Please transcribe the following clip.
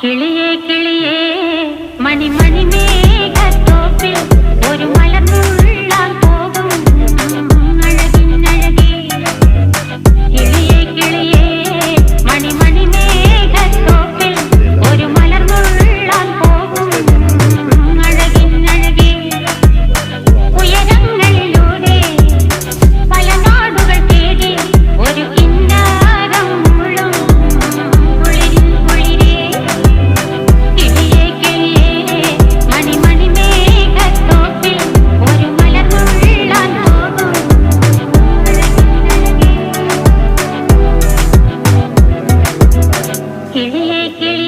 കിളിയേ കിളിയേ മണിമണി മേഘത്തോപ്പിൽ ഒരു മലർന്നുള്ളാൻ പോകും അഴകിനഴകേ. കിളിയേ കിളിയേ മണിമണി മേഘത്തോപ്പിൽ ഒരു മലർന്നുള്ളാൻ പോകും അഴകിനഴകേ. ഉയരങ്ങളിലൂടെ പല നാടുകൾ തേടി ഒരു കിന്നാരം മുഴും കുളിരിൻ കുളിരേ. കിളിയേ കിളിയേ മണിമണി മേഘത്തോപ്പിൽ ഒരു മലർന്നുള്ളാൻ പോകും അഴകിനഴകേ. കിളിയേ കിളിയേ